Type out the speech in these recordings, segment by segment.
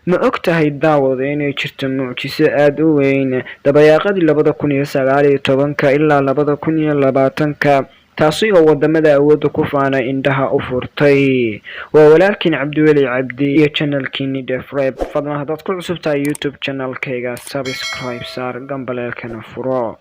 Ma ogtahay daawada inay jirto mucjiso aad u weyn dabayaaqadii 2019 ilaa 2020 taasi oo wadamada awoodda ku faanay indhaha u furtay. waa walaalkiin Cabdiweli Cabdi iyo channelkiini Defreb. fadlan haddaad ku cusub tahay YouTube channelkayga subscribe saar gambaleelkana furo.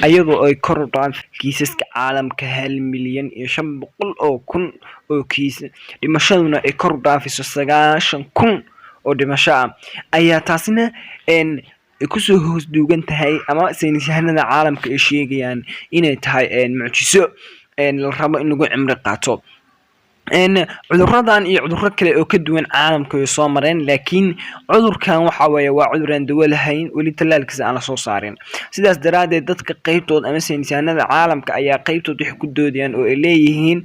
ayagoo ay kor u dhacaan kiisaska caalamka 1,500,000 oo kiis dhimashaduna ay kor u dhaafayso 90,000 oo dhimasho ah ayaa taasina kusoo hoos duugan tahay ama saynis yahanada caalamka ay sheegayaan inay tahay mucjiso la rabo in lagu cimri qaato. cuduradan iyo cudurro kale oo ka duwan caalamka ay soo mareen, laakiin cudurkan waxa weeye waa cudur aan dawo lahayn, weli tallaalkiisa aan la soo saarin. sidaas daraadeed dadka qaybtood ama saynisyahanada caalamka ayaa qaybtood wax ku doodayaan oo ay leeyihiin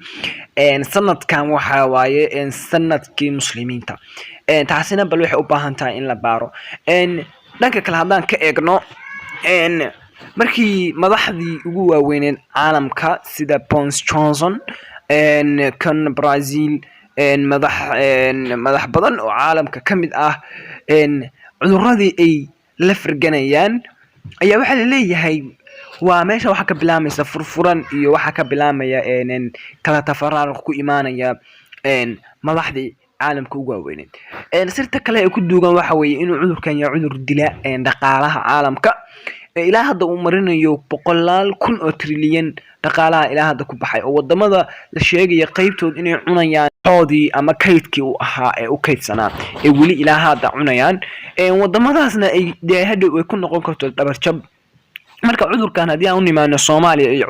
sanadkan waxa waaye sanadkii muslimiinta. taasina bal waxay u baahan tahay in la baaro. dhanka kale haddaan ka eegno markii madaxdii ugu waaweyneen caalamka sida Boris Johnson kan Brazil madax badan oo caalamka ka mid ah cuduradii ay la firganayaan ayaa waxaa la leeyahay waa meesha waxa ka bilaamaysa furfuran iyo waxa ka bilaamaya kala tafaraaruq ku imaanaya madaxdii caalamka ugu waaweyneen. sirta kale ee ku duugan waxa weeye inuu cudurkan yahay cudur dila dhaqaalaha caalamka ilaa hadda uu marinayo 100,000 oo trilyan dhaqaalaha ilaa hadda ku baxay oo wadamada la sheegaya qaybtood inay cunayaan xoodii ama kaydkii uu ahaa ee u kaydsanaa ee weli ilaa hadda cunayaan. wadamadaasna ay hadhow ay ku noqon karto dhabarjab. marka cudurkan haddii aan u nimaano Soomaaliya iyo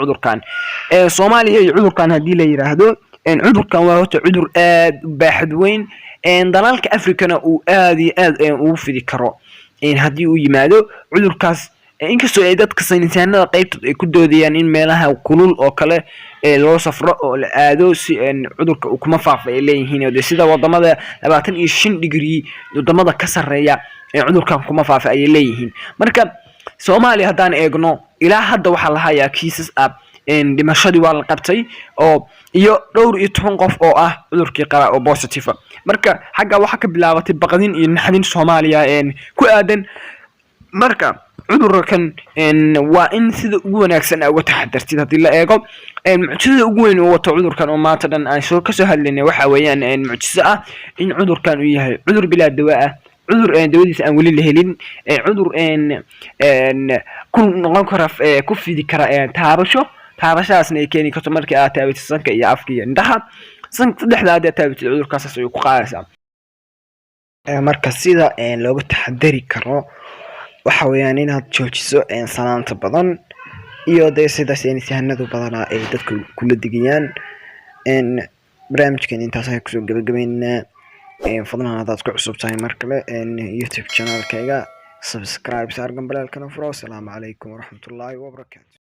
cudurkan haddii la yiraahdo cudurkan waa horta cudur aad u baaxad weyn dalalka Afrikana uu aad iyo aad ugu fidi karo haddii uu yimaado cudurkaas. inkastoo ay dadka saynisyahanada qaybtood ay ku doodayaan in meelaha kulul oo kale loo safro oo la aado si cudurka uu kuma faafo ay leeyihiin sida wadamada 25 degree wadamada ka sareeya cudurkan kuma faafo ay leeyihiin. marka Soomaaliya haddaan eegno ilaa hadda waxa la hayaa kiisas dhimashadii waa la qabtay oo iyo dhowr iyo 10 qof oo ah cudurkii qaba oo positive. marka xagga waxa ka bilaabatay baqdin iyo naxdin Soomaaliya ku aadan. marka cudurkan waa in sida ugu wanaagsan uga taxadartid hadii la eego. mucjisada ugu weyn oo wato cudurkan oo maanta dhan aan ka soo hadlaynay waxa weeyaan mucjiso ah in cudurkan uu yahay cudur bilaa dawo ah, cudur dawadiisa aan weli la helin, cudur ku noqon kara ku fidi kara taabashadaasna ay keeni karto markii aad taabato sanka iyo afka iyo indhaha. saddexda aad taabato cudurkaas ay ku qaadaysaa. marka sida looga taxadari karo waxa weeyaan inaad joojiso salaanta badan iyo sida saynisyahanadu badanaa ay dadka kula digayaan. barnaamijkan intaas ayaan kusoo gabagabeynaa. fadlan haddaad ku cusub tahay mar kale YouTube channelkayga subscribe saar gambaleelkana furo. asalaamu calaykum waraxmatullaahi wabarakaatu.